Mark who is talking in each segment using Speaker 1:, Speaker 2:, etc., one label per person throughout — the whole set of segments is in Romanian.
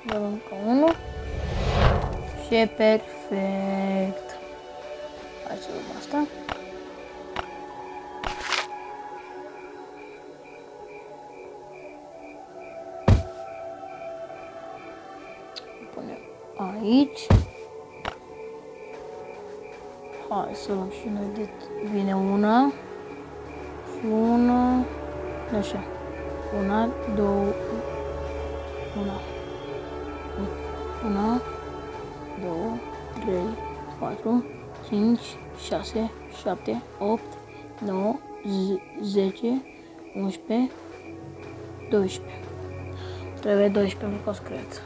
Speaker 1: Doar încă unul. Și e perfect. Hai să luăm asta. Punem aici. Hai să luăm și noi de vine una. Și una. Așa. Una, două. Una, două, 3, 4, 5, 6, 7, 8, 9, 10, 11, 12. Trebuie 12 pentru că o scret.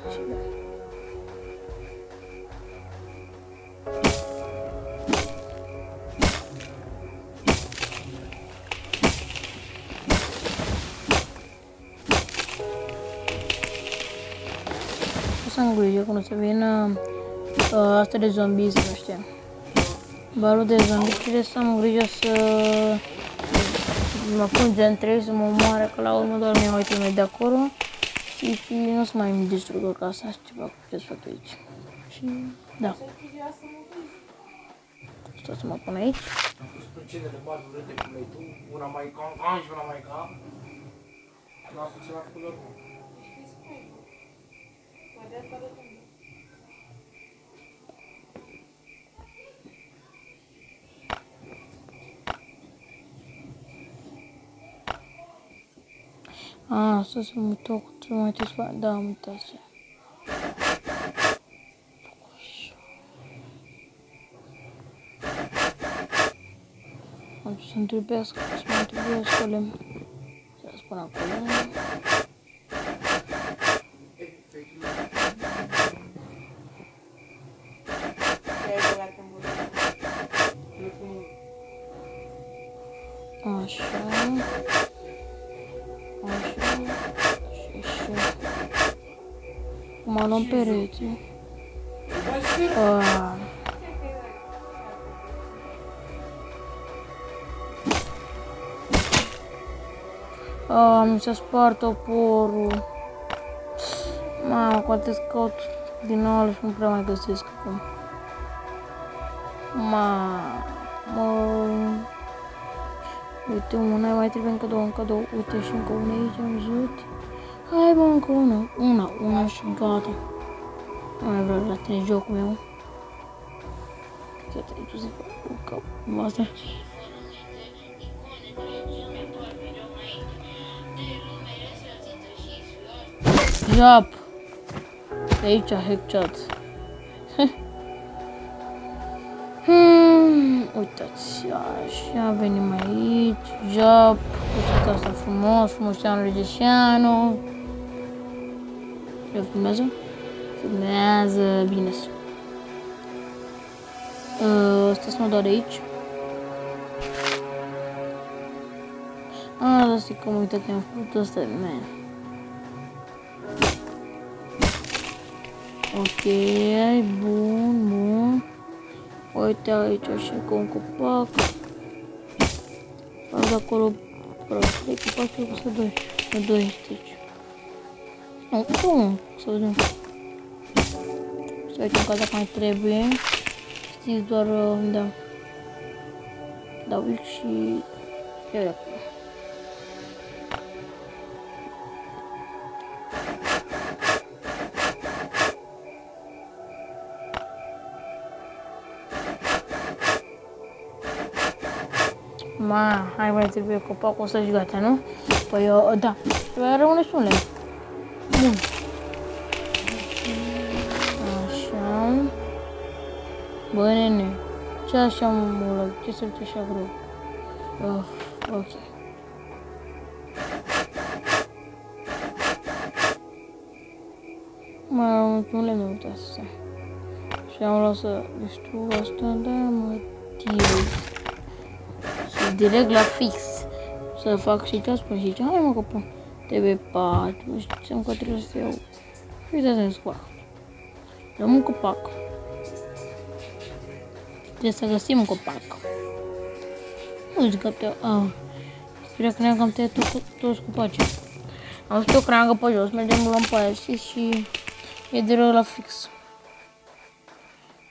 Speaker 1: O să am grijă când o să vină asta de zombie, să nu știu. Barul de zombie trebuie să am grijă să mă pun gen 3 să mă omoare, că la urmă doar mi-am mai trimis de acolo și nu să mai îmi distrugă casa și ceva ce să fac aici. Și da. Stai să mă pun aici.
Speaker 2: Sprâncenele mari urâte cum ai tu, una mai ca și una mai ca. Nu a funcționat cu lor.
Speaker 1: Asta să mă uit, să mă uitați, da, am uitat. Am să-mi trebuiască, să mă trebuiască lemn. Să spun acolo. Așa. Acum luăm pereții. Mi s-a spart toporul. Mamă, poate să caut din nou și nu prea mai găsesc acum. Uite, una mai trebuie încă două. Uite și încă una aici, am văzut. Hai bă, încă una și gata. Nu mai vreau la tine jocul meu. Gata, aici o să fac capul asta. Jap! De aici a hack-chat. Uitați, așa venim aici, Jap, uitați asta frumos, Frumuseanu Regeșeanu. Eu filmează? Filmează, bine. Asta să mă doar aici. Asta că am uitat că am făcut asta, man. Ok, bun. Uite aici așa cu un copac. Fac de acolo vreo 3 copaci, cred că sunt 2 stici. Nu, unul, să vedem. Să vedem că dacă mai trebuie. Știți doar, da. Dau X și iau de acolo. Hai mai trebuie copacul ăsta și gata, nu? Păi, da, trebuie rămâne și un lemn. Bun. Așa. Bă, nene, ce așa mă, ce să fie așa greu? Ok. Mai am un lemn, uitați asta. Și am luat să distrug asta, da, mă, direct la fix. Să fac și ce spun și ce. Hai mă că pun. Trebuie 4. Știam că trebuie să iau. Uite-te în scoară. Dăm un copac. Trebuie să găsim un copac. Nu zic că te... Sper că ne-am cam tăiat toți copacii. Am spus eu că ne-am pe jos. Mergem luăm pe aia și E direct la fix.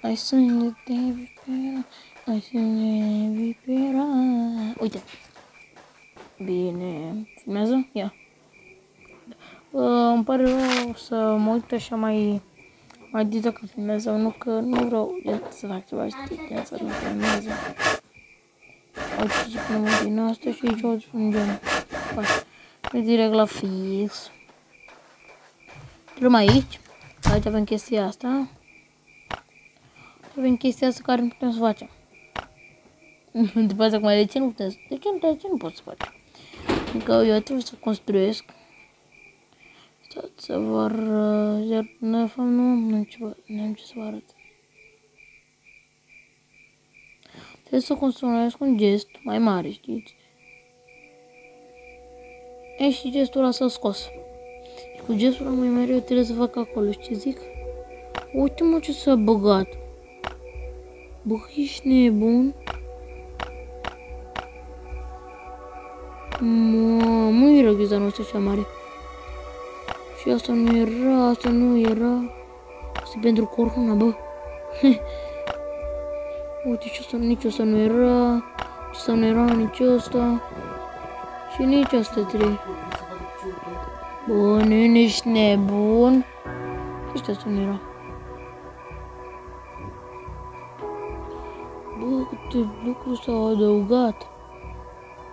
Speaker 1: Hai să ne devipera, hai să ne devipera. Uite. Bine. Filmează? Ia. Îmi pare rău să mă uit așa mai de dacă filmează, nu că nu vreau să fac ceva, știi, să nu filmează. Uite și până mă din asta și aici o spungem. E direct la fix. Drum aici. Aici avem chestia asta. Avem chestia asta care nu putem să facem. După asta cum de ce nu putem să... De ce nu pot să facem? Adică eu trebuie să construiesc. Stați să vă arăt. Nu am ce să vă arăt. Trebuie să construiesc un gest mai mare, știți? E și gestul ăla s-a scos. Și cu gestul ăla mai mare eu trebuie să fac acolo, știi ce zic? Uite-mă ce s-a băgat. Bă, ești nebun? Nu era ghizanul ăsta așa mare. Și asta nu era, asta nu era. Asta e pentru corona, bă. Uite, și asta, nici asta nu era. Nici asta nu era, nici asta. Și nici asta trei. Bă, nu ești nebun. Și asta nu era. Bă, câte lucruri s-au adăugat.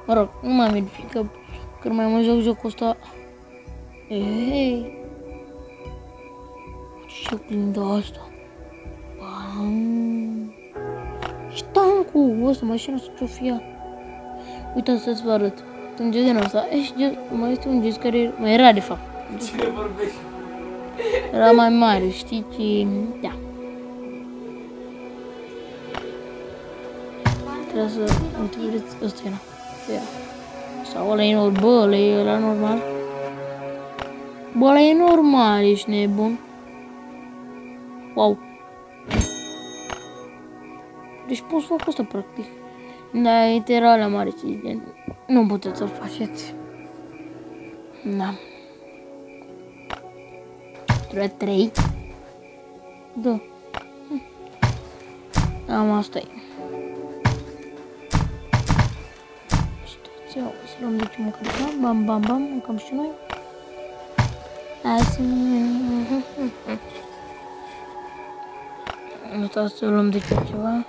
Speaker 1: Mă rog, nu m-am verificat că când mai mă joc jocul ăsta. Ei, ce prinde asta? Și tancul ăsta, mașina asta ce-o fie. Uite să-ți vă arăt. Un gest din ăsta. Mai este un gest care mai era de fapt.
Speaker 2: Cine vorbește?
Speaker 1: Era mai mare, știi ce... Da. Trebuie să... Uite, vedeți, ăsta era. Sau ăla e normal, bă, ăla e la normal. Bă, ăla e normal, ești nebun. Wow. Deci poți fac asta, practic. Da, era la mare, știi, nu puteți să-l faceți. Da. Trebuie 3. Da. Am asta e. Să luăm de ce măcar, bam, bam, bam, mâncăm și noi. Asta să luăm de ce ceva.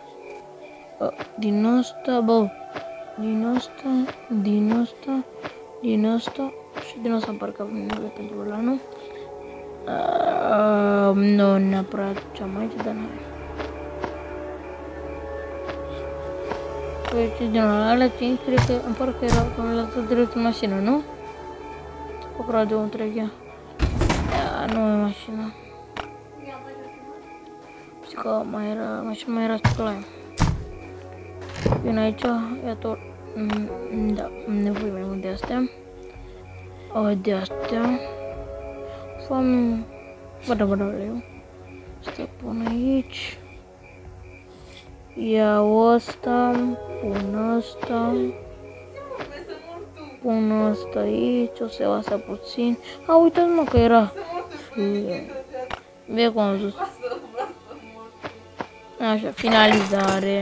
Speaker 1: Din ăsta, bă, din ăsta, din ăsta, din ăsta și din ăsta parcă avem nevoie pentru ăla, nu? Nu neapărat cea mai ce, dar n-are. Păi ce din alea 5, cred că îmi pare că era când le-a dat direct în mașină, nu? Cu radio întreg ea. Nu e mașină. Știi că mai era, mașina mai era sticla aia. Vin aici, ia tot. Da, am nevoie mai mult de astea. De astea. Fam... Bă, eu. Stai pun aici. Iau ăsta, pun ăsta. Pun ăsta aici, o să iau asta puțin. Uitați mă că era. Vezi cum am zis. Așa, finalizare.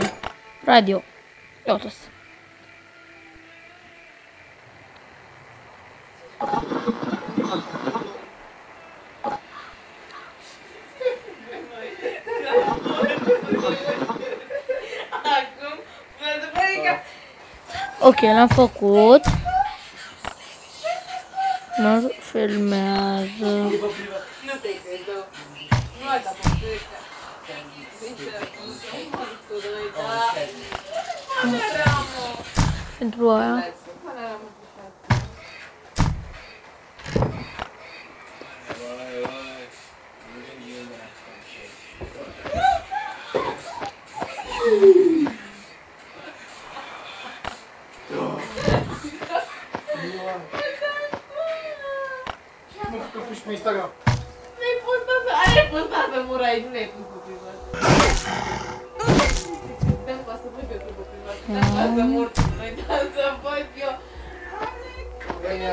Speaker 1: Radio. Iată-s. Ok, l-am făcut. Nu filmează.
Speaker 3: Nu te cred, nu ai dat
Speaker 1: pentru aia.
Speaker 2: Pe Instagram.
Speaker 3: Mi-ai postat să mor aici, nu le-ai pus pe privat. Dăm pa să văd eu pe privat. Dăm pa să mor cu noi, dar să văd eu.
Speaker 2: Bine.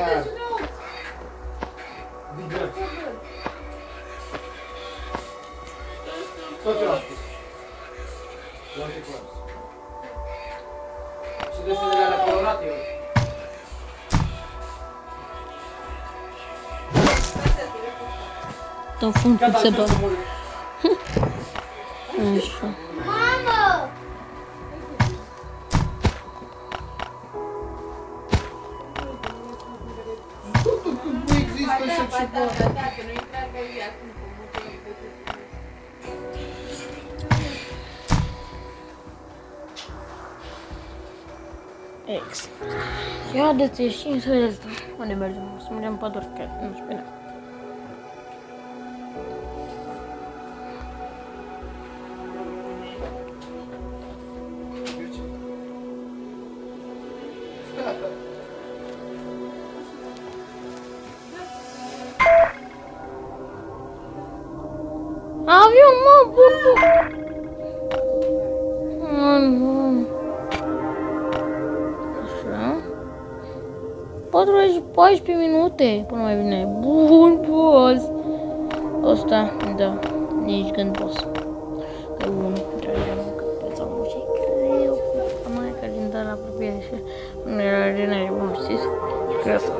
Speaker 2: Digă. Tot eu am spus. Și desenele alea colorate eu.
Speaker 1: Dau fund
Speaker 2: Gata,
Speaker 1: cât se
Speaker 2: să
Speaker 1: bă.
Speaker 2: mori.
Speaker 1: Așa.
Speaker 4: Mamă!
Speaker 2: Nu există așa ceva.
Speaker 3: Da, că nu intra că e acum cu multe de
Speaker 1: Exact. Ia de te și să vedeți. Unde mergem? Să mergem în pădure, că nu știu bine. Avion, mă, burbu! Nu. Așa. 14 minute până mai vine. Bun, boss. Ăsta, da, nici gând boss. Că unul tragea că peța mușii greu. Mai că din dar apropiere și nu era renare, bun, știți? Că asta.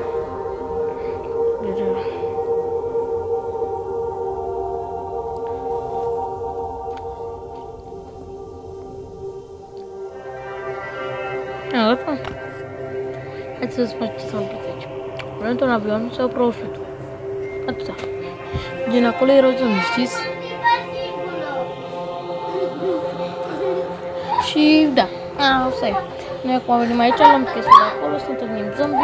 Speaker 1: Gata. Hai să spun ce s-a întâmplat aici. Vrem un avion sau profitul. Atâta. Din acolo e rozul, știți? Și da, asta e. Noi acum venim aici, luăm chestii de acolo, să întâlnim zombie.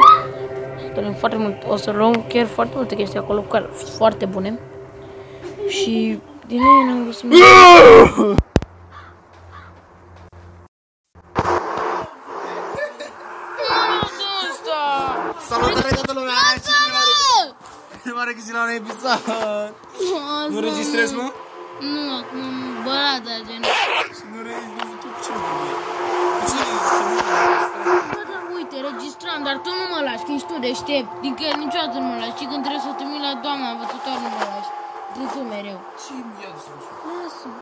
Speaker 1: Să întâlnim foarte mult, o să luăm chiar foarte multe chestii acolo, care sunt foarte bune. Și din ei n-am găsit
Speaker 2: Salutare toată lumea! Nu m-a regăsit la un episod! Nu registrezi, mă?
Speaker 1: Nu, acum bărata, gen.
Speaker 2: Nu registrezi, tu ce
Speaker 1: Bă, dar uite, registram, dar tu nu mă lași, că ești tu deștept. Adică niciodată nu mă lași. Și când trebuie să te mii la doamna învățătoare, nu mă lași. Trebuie mereu.
Speaker 2: Ce mi-a dus?
Speaker 1: Lasă.